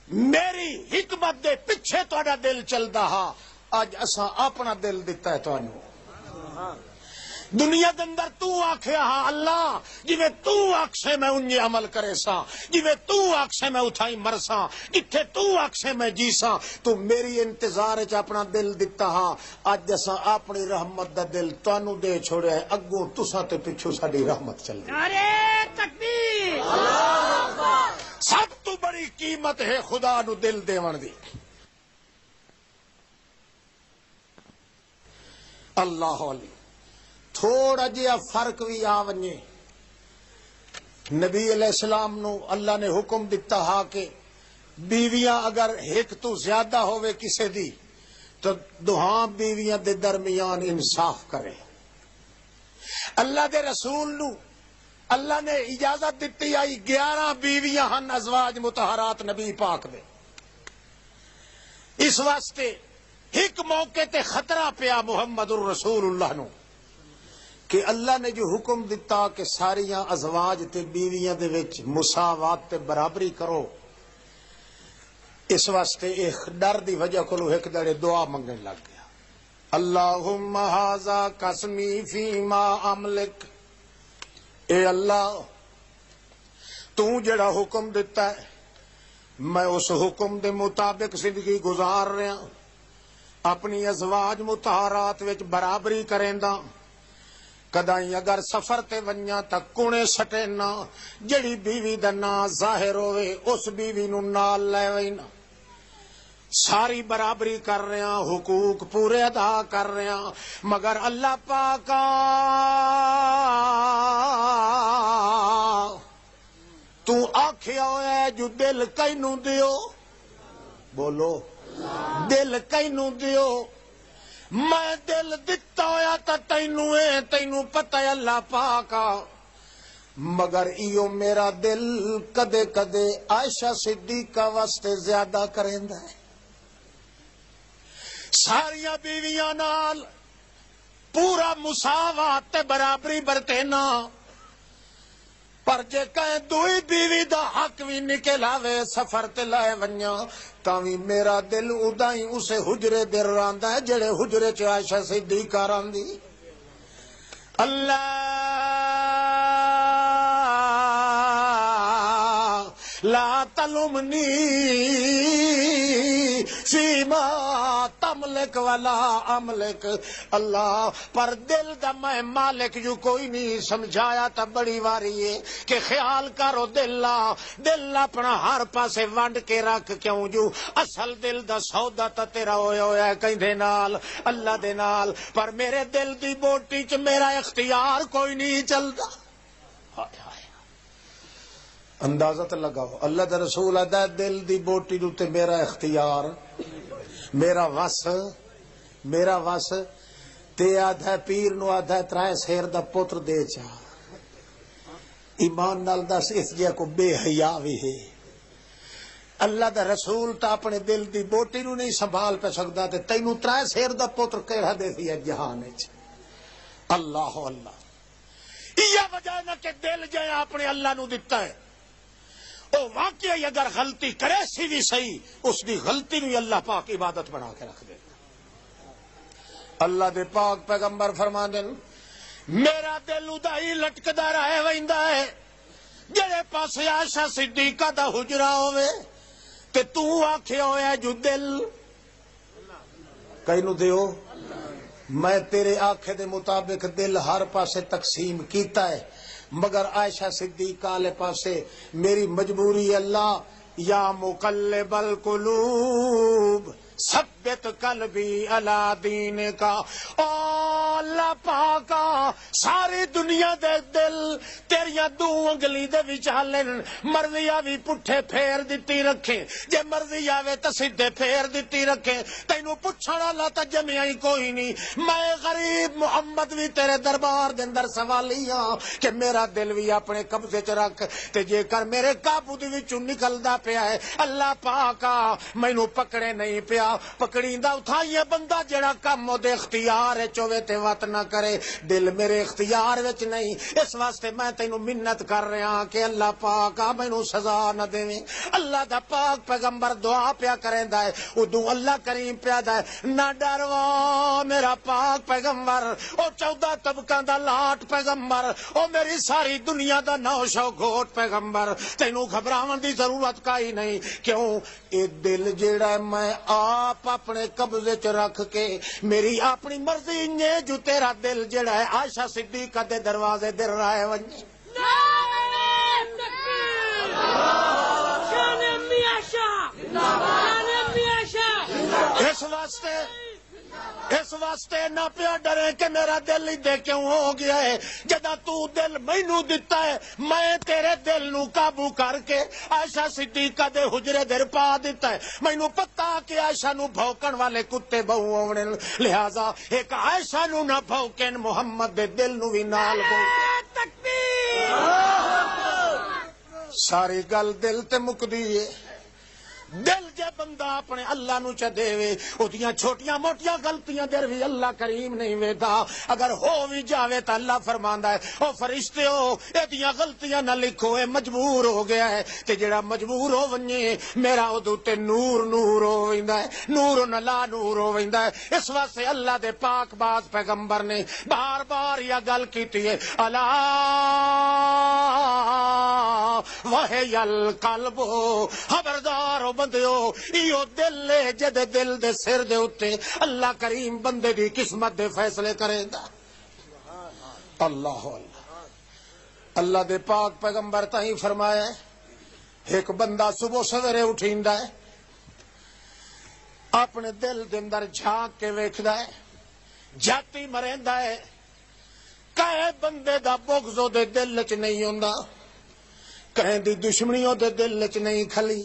میری حکمت دے پیچھے تہاڈا دل چلدا ہاں اج اساں اپنا دل دتا ہے تانوں دنیا دے اندر تو آکھیا ہاں اللہ جویں تو آکھے میں انجے عمل کرے سا جویں تو آکھے میں اتھائی مرساں جتھے تو آکھے میں جیساں تو میری انتظار وچ اپنا دل دتا ہاں اج اساں اپنی رحمت دا دل تانوں دے چھوڑیا ہے اگوں تساں تے پیچھے ساڈی رحمت چل گئی نعرہ تکبیر اللہ اکبر سب تو بڑی قیمت ہے خدا نو دل دیون دی اللہ علی تھوڑا جہا فرق بھی آ ونجے نبی علیہ السلام نو اللہ نے حکم دیتا ہا کہ بیویاں اگر ایک تو زیادہ ہوئے کسے دی تو دوہاں بیویاں دے درمیان انصاف کرے اللہ دے رسول نو اللہ نے اجازت دیتی آئی 11 بیویاں ہن ازواج مطہرات نبی پاک دے اس واسطے ایک موقع تے خطرہ پیا محمد الرسول اللہ نو کہ اللہ نے جو حکم دیتا کہ ساریاں ازواج تے بیویاں دے وچ مساوات تے برابری کرو اس واسطے ایک ڈر دی وجہ کولو ایک دڑے دعا منگن لگ گیا اللہم ھذا قسمی فیما املک اے اللہ تو جڑا حکم دیتا ہے میں اس حکم دے مطابق زندگی گزار رہا اپنی ازواج مطہرات وچ برابری کریندا کدائیں اگر سفر تے ونجاں تا کونے سٹینا جڑی بیوی دا نام ظاہر ہوئے اس بیوی نو نال لے وینا ساری برابری کر رہے ہیں حقوق پورے ادا کر رہے ہیں مگر اللہ پاکا تو آکھیا ہوئے جو دل کینوں دیو بولو دل کینوں دیو میں دل دتا ہویا تا تینوں پتہ ہے اللہ پاکا مگر ایو میرا دل کدے کدے عائشہ صدیقہ واسطے زیادہ کریندا ہے. ساریاں بیویاں نال پورا مساوات تے برابری برتینا، پر جے کہیں دوئی بیوی دا حق بھی نکل آوے سفر تے لائے ونیا تاں وی میرا دل ادائیں اسے حجرے در راندا ہے جڑے حجرے چ عائشہ صدیقہ راندی. اللہ لا تلمنی فیما تملک ولا املک. اللہ پر دل دا میں مالک جو کوئی نہیں سمجھایا تا بڑی واری ہے کہ خیال کرو دل اپنا ہر پاسے ونڈ کے رکھ کیوں جو اصل دل دا سودا تا تیرا ہویا ہے کہیں نال اللہ دے نال، پر میرے دل دی بوٹی چ میرا اختیار کوئی نہیں چلدا. اندازہ تو لگاؤ اللہ دا رسول آدھا دل دی بوٹی دے میرا اختیار میرا وس تے آدھا پیر نو آدھا ترائے سیر دا پتر دے چا. ایمان نال دس اس جے کو بے حیا بھی ہے. اللہ دا رسول تا اپنے دل دی بوٹی نو نہیں سنبھال پہ سکدا تے تینوں ترائے سیر دا پتر کیڑا دے سی جہان وچ. اللہ یہ وجہ نہ کہ دل جے اپنے اللہ نو دتا ہے او واقعی اگر غلطی کرے سی بھی صحیح اس دی غلطی نو اللہ پاک عبادت بنا کے رکھ دے. اللہ دے پاک پیغمبر فرماندے میرا دل ادائی لٹکدا رہے ویندا ہے جڑے پاسے عائشہ صدیقہ دا حجرہ ہوے تے تو آکھے ہویا جو دل کئی نو دیو میں تیرے آنکھے دے مطابق دل ہر پاسے تقسیم کیتا ہے مگر عائشہ صدیقہ والے پاسے میری مجبوری اللہ یا مقلب القلوب ثبت قلبی علی دین کا. او اللہ پاکا ساری دنیا دے دل تیریاں دو انگلی دے وچالن مرضی آوی پٹھے پھیر دیتی رکھے جے مرضی آوے تا سیدھے پھیر دیتی رکھے تینوں پچھڑا اللہ تا جمعی ہی کوئی نہیں. میں غریب محمد بھی تیرے دربار دے اندر سوالی ہاں کہ میرا دل بھی اپنے قبضے چ رکھ تے جے کر میرے قابو دے وچوں نکلدا پیا ہے اللہ پاکا مینوں پکڑے نہیں پیا پکڑیندا اتھائیے بندہ جڑا کم دے اختیار چوے تے وت نہ کرے. دل میرے اختیار وچ نہیں اس واسطے میں تینوں منت کر رہا کہ اللہ پاک مینوں سزا نہ دیویں. اللہ دا پاک پیغمبر دعا پیا کریندا ہے ادوں اللہ کریم پیا دا نہ ڈروا میرا پاک پیغمبر او 14 طبقاں دا لاٹ پیغمبر او میری ساری دنیا دا نوشو گھوٹ پیغمبر تینوں گھبراون دی ضرورت کائی نہیں. کیوں اے دل جیڑا میں آپ اپنے قبضے چ رکھ کے میری اپنی مرضی نے جو تیرا دل جڑا ہے عائشہ صدیقہ دے دروازے در رہے ونجے. اس واسطے نہ پیا ڈرے کہ میرا دل دے کیوں ہو گیا ہے جدا تو دل مینوں دتا ہے میں تیرے دل نو قابو کر کے عائشہ صدیقہ دے حجرے در پا دیتا ہے. مینوں پتہ کہ عائشہ نو بھوکن والے کتے بہو آونے لہذا ایک عائشہ نو نہ بھوکن محمد دے دل نو بھی نال بھوکن. ساری گل دل تے مکدی ہے. دل جے بندہ اپنے اللہ نو چ دے اودیاں چھوٹیاں موٹیاں غلطیاں در بھی اللہ کریم نہیں ویدا اگر ہو بھی جاوے تا اللہ فرماندا ہے او فرشتےو ایدیاں غلطیاں نہ لکھو اے مجبور ہو گیا ہے تے جڑا مجبور ہو ونجے میرا اودوں تے نور ہو ویندا ہے نور نہ لا نور ہو ویندا ہے. اس واسطے اللہ دے پاک باز پیغمبر نے بار بار یہ گل کیتی ہے الا وحی القلب خبردار بندیو ایو دل لے جد دل دے سر دے اتے اللہ کریم بندے دی قسمت دے فیصلے کرے دا. اللہ اللہ دے پاک پیغمبر تاہی فرمایا ہے ایک بندہ صبح سویرے اٹھیندا ہے اپنے دل دے اندر جھانک کے ویکھدا ہے جاتی مریندا ہے کہے بندے دا بغض دے دل وچ نہیں ہوندا کہیں دی دشمنیوں دے دل وچ نہیں کھلی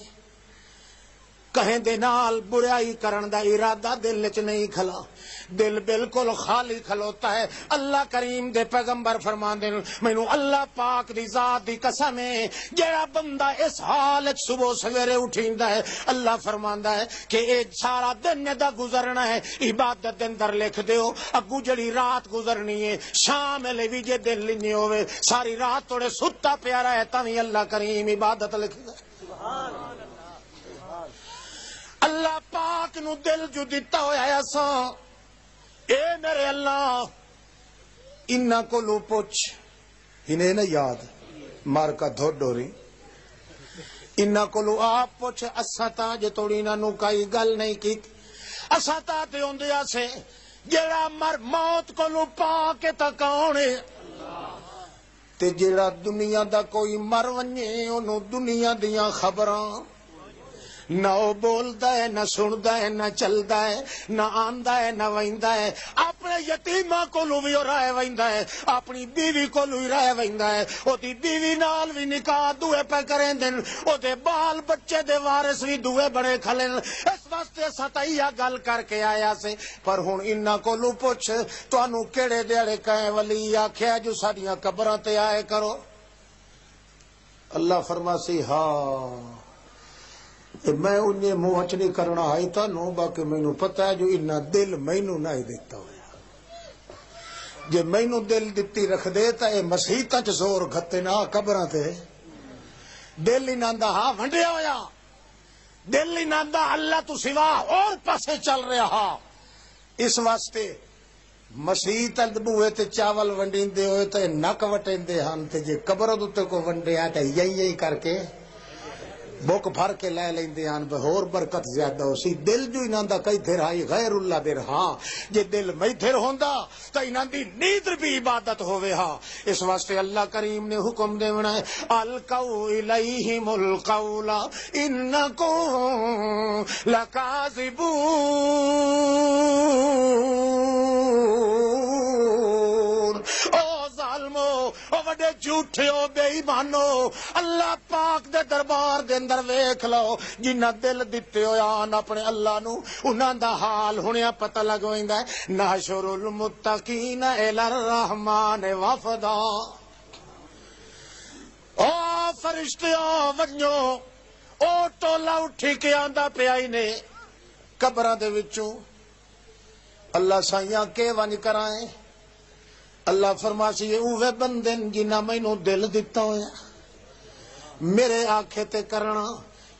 کہیں دے نال برائی کرن دا ارادہ دل وچ نہیں کھلا، دل بالکل خالی کھلوتا ہے۔ اللہ کریم دے پیغمبر فرماندے نے مینوں اللہ پاک دی ذات دی قسم ہے جیڑا بندہ اس حال وچ صبح سویرے اٹھیندا ہے، اللہ فرماندا ہے کہ اے سارا دن دا گزرنا ہے عبادت دے اندر لکھ دیو، اگوں جڑی رات گزرنی ہے شام ویلے وی جے دل نہیں ہوے ساری رات توڑے ستا پیا رہے تاں وی اللہ کریم عبادت لکھدا ہے۔ سبحان اللہ پاک نو دل جو دیتا ہویا ہے اساں، اے میرے اللہ انہاں کولوں پوچھ، انہیں نہ یاد مار کا دھوڑ ڈوری، انہاں کولوں آپ پوچھ، اساں تا جے توڑی انہاں نو کئی گل نہیں کی، اساں تا تے ہوندیا سے جیڑا مر موت کولوں پا کے تکاونے تے جیڑا دنیا دا کوئی مر ونجے اونوں دنیا دیاں خبراں نہ وہ بولدا ہے، نہ سندا ہے، نہ چلدا ہے، نہ آندا ہے، نہ ویندا ہے، اپنے یتیماں کولوں وی رہے ویندا ہے، اپنی بیوی کولوں ہی رہے ویندا ہے، او دی بیوی نال وی نکاح دوے پہ کریندے، او دے بال بچے دے وارث وی دوے بڑے کھلے۔ اس واسطے اساں تاں ایہ گل کر کے آیا سے، پر ہن انہاں کولوں پوچھ تانوں کیڑے دیڑے کہیں ولی آکھیا جو ساڈیاں قبراں تے آئے کرو؟ اللہ فرماسی ہاں میں انہیں منہ اچ نہیں کرنا آئی تانوں، باقی مینوں پتہ ہے جو انہاں دل مینوں نہ دیتا ہویا، جے مینوں دل دتی رکھ دے تا اے مسیحتاں چ زور گھتے نہ قبراں تے، دل انہاں دا ہاں ونڈیا ہویا، دل انہاں دا اللہ تو سوا اور پاسے چل رہا، اس واسطے مسیحت بوئے تے چاول ونڈیندے ہوئے تے نک وٹیندے ہن، تے جے قبر دے کو ونڈیا تے یہی کر کے بک بھر کے لے لیندے ہن، ہور برکت زیادہ ہو سی۔ دل جو انہاں دا کئی دھر آئی غیر اللہ دے ہاں، جے دل میتھر ہوندا تے انہاں دی نیندر بھی عبادت ہوے ہاں۔ اس واسطے اللہ کریم نے حکم دیونا ہے القوا الیہم القول انکم لکاذبون، او وڈے جھوٹے ہو بے ایمانو، اللہ پاک دے دربار دے اندر ویکھ لو جنہ دل دتے ہویا اپنے اللہ نو، انہاں دا حال ہنیا پتہ لگ ویندا ہے نحشر المتقین الی الرحمن وفدا۔ او فرشتیاں ونجو، او ٹولا اٹھی کے آندا پیا ہی نے قبراں دے وچوں، اللہ سائیاں کے ون کرائیں، اللہ فرماسی یہ اوے بندے جنہ مینوں دل دتا ہویا، میرے آکھے تے کرنا،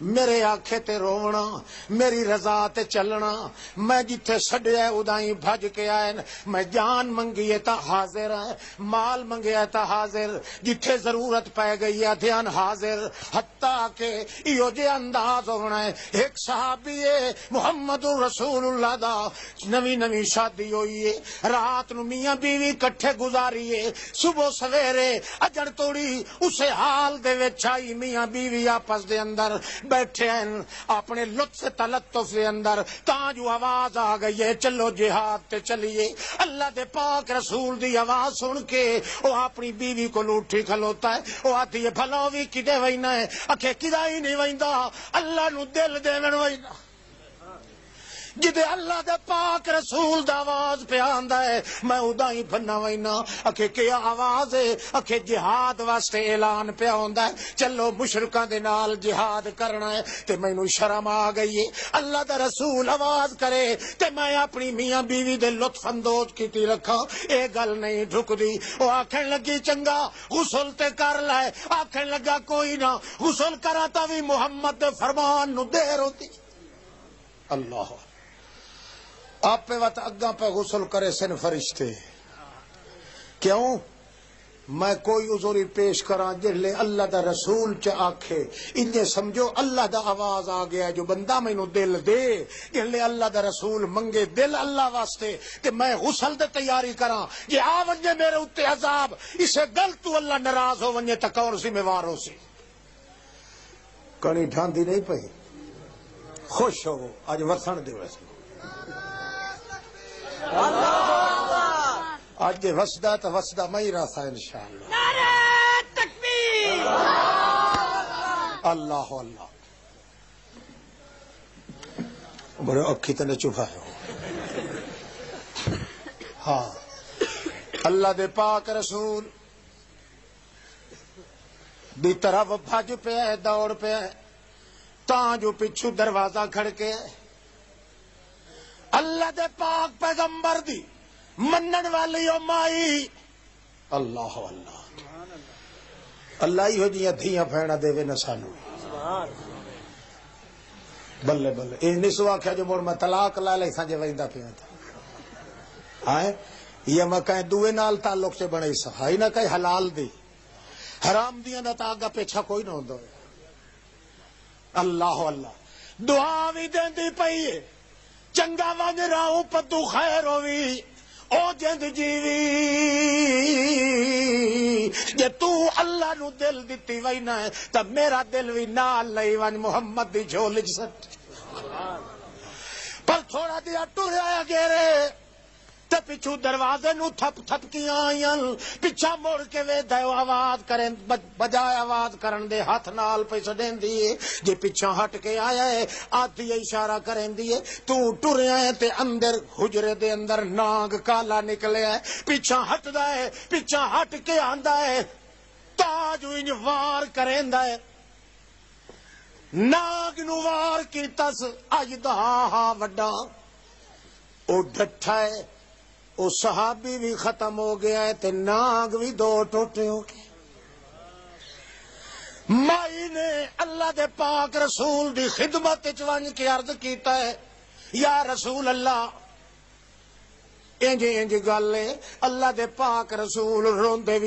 میرے آکھے تے رونا، میری رضا تے چلنا، میں جتھے چھڈیا ادائیں بھج کے آئے، میں جان منگی تا حاضر ہے، مال منگیا تا حاضر، جتھے ضرورت پہ گئی ہے دھیان حاضر، حتیٰ کہ ایو جے انداز ہونا ہے۔ ایک صحابی ہے محمد رسول اللہ دا، نوی نوی شادی ہوئی ہے، رات نو میاں بیوی کٹھے گزاری ہے، صبح سویرے اجڑ توڑی اسے حال دے وچ آئی، میاں بیوی آپس دے اندر بیٹھے ہیں اپنے لطف تلطف کے اندر، تاں جو آواز آ گئی ہے چلو جہاد تے چلیے، اللہ دے پاک رسول دی آواز سن کے وہ اپنی بیوی کو اٹھی کھلوتا ہے، وہ آتی ہے بھلا بھی کدے وینا ہے، اکھے کدا ہی نہیں ویندا، اللہ نو دل دیون وینا، جدے اللہ دے پاک رسول دا آواز پہ آندا ہے میں ادا ہی بننا وینا، اکھے کیا آواز ہے، اکھے جہاد واسطے اعلان پہ ہوندا ہے چلو مشرکاں دے نال جہاد کرنا ہے، تے مینوں شرم آ گئی ہے اللہ دا رسول آواز کرے تے میں اپنی میاں بیوی دے لطف اندوز کیتی رکھاں، اے گل نہیں ڈھکدی، او آکھن لگی چنگا غسل تے کر لے، آکھن لگا کوئی نہ غسل کرا تا وی محمد دے فرمان نو دیر ہوتی، اللہ آپ پہ وقت اگاں پہ غسل کرے سن فرشتے، کیوں میں کوئی عذری پیش کراں جلے اللہ دا رسول چ آکھے انجے سمجھو اللہ دا آواز آ گیا جو بندہ مینوں دل دے، جلے اللہ دا رسول منگے دل اللہ واسطے تے میں غسل دے تیاری کراں، جے آ ونجے میرے اتے عذاب اسے گل تو اللہ ناراض ہو ونجے تک اور ذمہ وار ہو سی، کڑی ڈھاندی نہیں پئی، خوش ہو اج وسن دے ویسے آج جے وسدا تو وسدا میں ہی رہا انشاءاللہ، نعرہ تکبیر، اللہ اللہ۔ بڑے اکھی تنے چھپائے ہو. ہاں اللہ دے پاک رسول دی طرف بھج پہ دوڑ پہ تاں جو پچھو دروازہ کھڑکے اللہ دے پاک پیغمبر دی منن والی او مائی اللہ اللہ اللہ ہی ہو جیاں دھیاں پھیڑا دے وے نہ سانو بلے بلے اے نسو آکھیا جو مڑ میں طلاق لا لے سانجے ویندا پیا تھا آئے یہ میں کہیں دوے نال تعلق سے بنے سا ہائی نہ کہیں حلال دی حرام دیاں دا تا آگا پیچھا کوئی نہ ہوندو اللہ اللہ دعا بھی دیندی پئی چنگا ونج راہوں پتو خیر ہوئی او جند جیوی جے تو اللہ نو دل دیتی وئی نہ ہے تب میرا دل بھی نال لئی ون محمد دی جھول سٹ پر تھوڑا دیا ٹر آیا گیرے تے پچھو دروازے نو تھپ تھپ کی آئین پچھا موڑ کے وے دیو آواز کریں بجائے آواز کرن دے ہاتھ نال پہ سڈین دیئے جے پچھا ہٹ کے آیا ہے آتی اشارہ کریں دیئے تو ٹر آئے تے اندر حجرے دے اندر ناگ کالا نکلے ہے پچھا ہٹ دائے پچھا ہٹ کے آندہ ہے تاج انج وار کریں دائے ناگ نوار کی تس اجدہ ہا وڈا او ڈٹھا ہے او صحابی بھی ختم ہو گیا ہے تے ناگ بھی دو ٹوٹے ہو گئے مائی نے اللہ دے پاک رسول دی خدمت چوانج کی عرض کیتا ہے یا رسول اللہ انج انج گلے اللہ دے پاک رسول روندے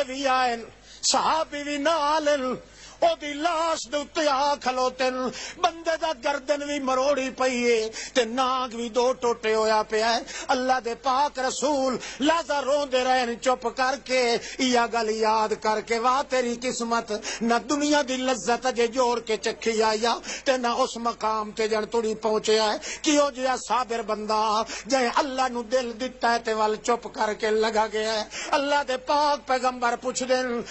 بھی آئے صحابی بھی نالن او دی لاش دے اتے آ کھلوتن بندے دا گردن بھی مروڑی پئیے تے ناگ بھی دو ٹوٹے ہویا پیا ہے اللہ دے پاک رسول لازا روندے رہن چپ کر کے یا گل یاد کر کے واہ تیری قسمت نہ دنیا دی لذت جے جوڑ کے چکھی آیا تے نہ اس مقام تے جن توڑی پہنچے آئے کیوں جیا صابر بندہ جائے اللہ نو دل دیتا ہے تے وال چپ کر کے لگا گیا ہے اللہ دے پاک پیغمبر پوچھ دین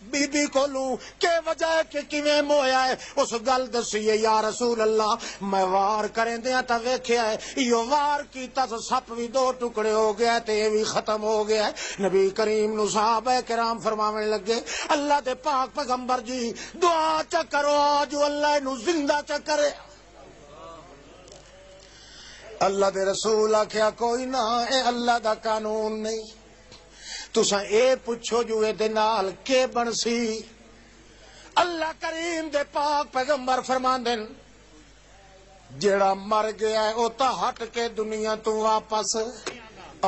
بی بی کو لوں کہ وجہ ہے کہ کیویں مویا ہے اس گل دسیے یا رسول اللہ میں وار کریں دیا تا ویکھیا ہے یہ وار کیتا تو سپ بھی دو ٹکڑے ہو گیا تے یہ بھی ختم ہو گیا ہے نبی کریم نو صحابہ کرام فرمانے لگے اللہ دے پاک پیغمبر جی دعا چا کرو جو اللہ نو زندہ چا کرے اللہ دے رسول آکھیا کوئی نہ اے اللہ دا قانون نہیں تساں اے پوچھو جو اے دے نال کے بن سی اللہ کریم دے پاک پیغمبر فرماندن جیڑا مر گیا ہے او تا ہٹ کے دنیا تو واپس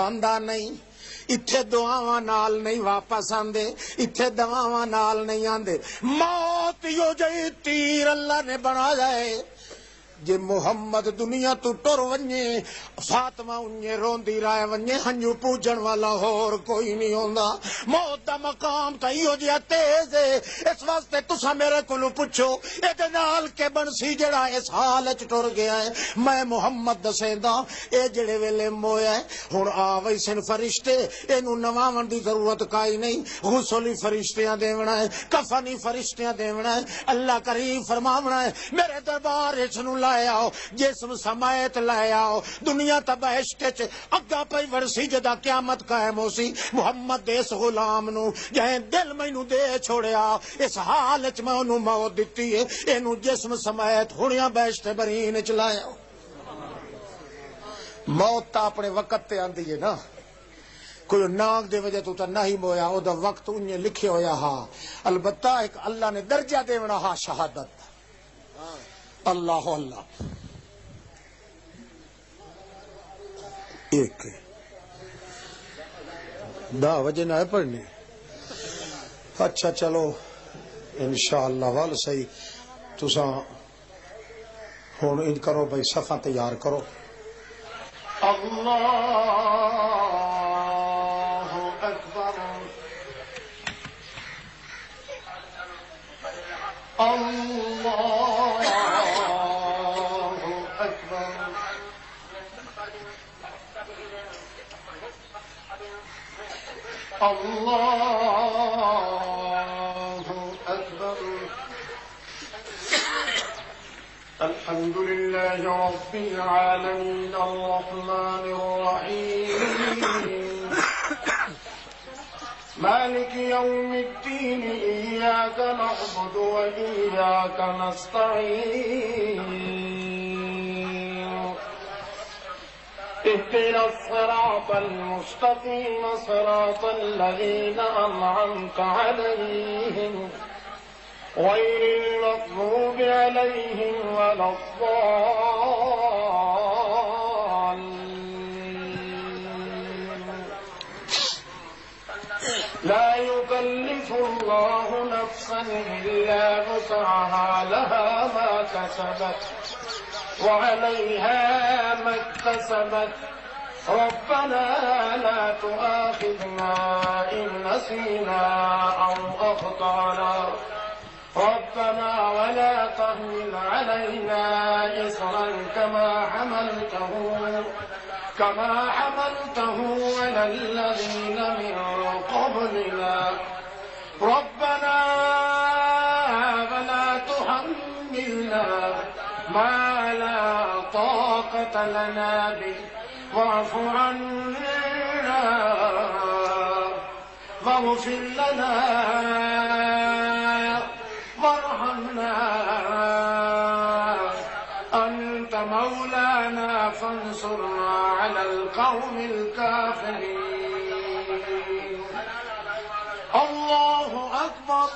آندا نہیں اتھے دعاواں نال نہیں واپس آندے اتھے دعاواں نال نہیں آندے موت یو جئی تیر اللہ نے بنایا ہے جے محمد دنیا تو ٹر ونجے فاطمہ انجے روندی رائے ونجے ہنجو پوجن والا اور کوئی نہیں ہوندا موت دا مقام تا ایو جیا تیز ہے اس واسطے تسا میرے کولو پوچھو اے دے نال کے بن سی جڑا اس حال وچ ٹر گیا ہے میں محمد دسیندا اے جڑے ویلے مویا ہے ہن آ ویسن فرشتے اینو نواون دی ضرورت کائی نہیں غسل فرشتیاں دیونا ہے کفن فرشتیاں دیونا ہے اللہ کریم فرماونا ہے میرے دربار وچ نو لائے آؤ جسم سمایت لائے آؤ دنیا تبہشت چ اگا پئی ورسی جدا قیامت قائم ہو سی محمد دے اس غلام نو جہیں دل مینوں دے چھوڑیا اس حال وچ میں اونوں موت دتی ہے اینو جسم سمایت ہنیاں بہشت برین وچ لائے آؤ موت تا اپنے وقت تے آندی ہے نا کوئی ناگ دے وجہ تو نہیں مویا او دا وقت انہیں لکھے ہویا ہاں البتہ ایک اللہ نے درجہ دیونا ہاں شہادت اللہ اللہ ایک دا وجہ نہ ہے پڑھنے اچھا چلو انشاءاللہ وال صحیح تساں ہون ان کرو بھائی صفحہ تیار کرو اللہ اکبر اللہ اللہ اکبر الحمد لله رب العالمين الرحمن الرحيم مالك يوم الدين إياك نعبد وإياك نستعين اهدنا الصراط المستقيم صراط الذين أنعمت عليهم غير المغضوب عليهم ولا الضالين لا يكلف الله نفسا إلا وسعها لها ما كسبت وعليها ما اكتسبت ربنا لا تؤاخذنا إن نسينا أو أخطأنا ربنا ولا تحمل علينا إصرا كما حملته على الذين من قبلنا ربنا ولا تحملنا ما لا طاقة لنا به واعف عنا واغفر لنا وارحمنا أنت مولانا فانصرنا على القوم الكافرين الله أكبر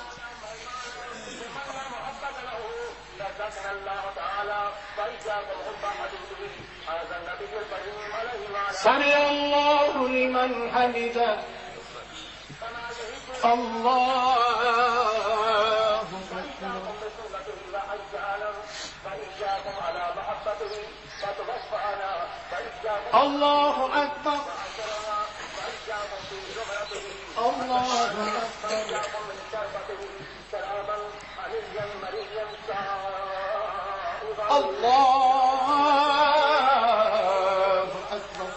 سمع الله لمن حمده الله الله أكبر الله أكبر الله أكبر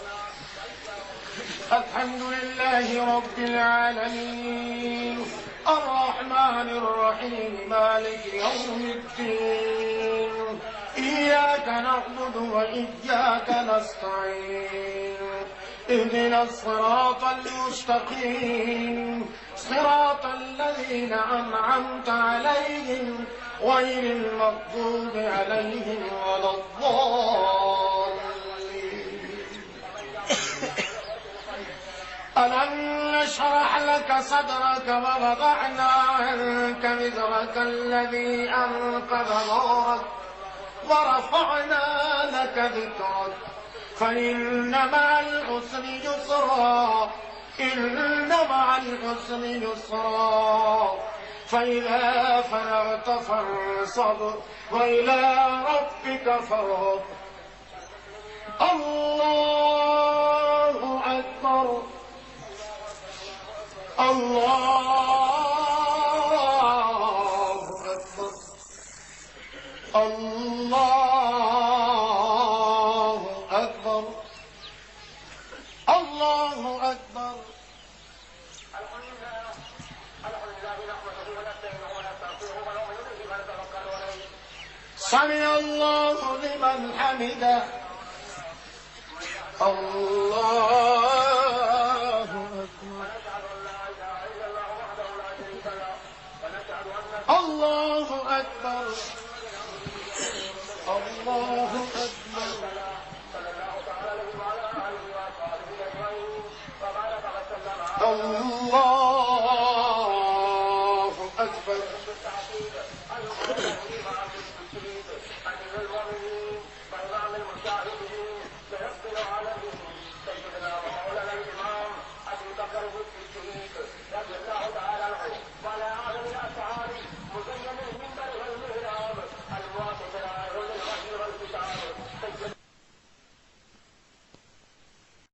الحمد لله رب العالمين الرحمن الرحيم مالك يوم الدين إياك نعبد وإياك نستعين اهدنا الصراط المستقيم صراط الذين أنعمت عليهم غير المغضوب عليهم ولا الضالين ألم نشرح لك صدرك ووضعنا عنك وزرك الذي أنقض ظهرك ورفعنا لك ذكرك فإن مع العسر يسرا إن مع العسر يسرا فإذا فرغت فانصب وإلى ربك فارغب الله أكبر الله أكبر الله أكبر الله أكبر سمع الله لمن حمده الله أكبر الله أكبر الله أكبر الله أكبر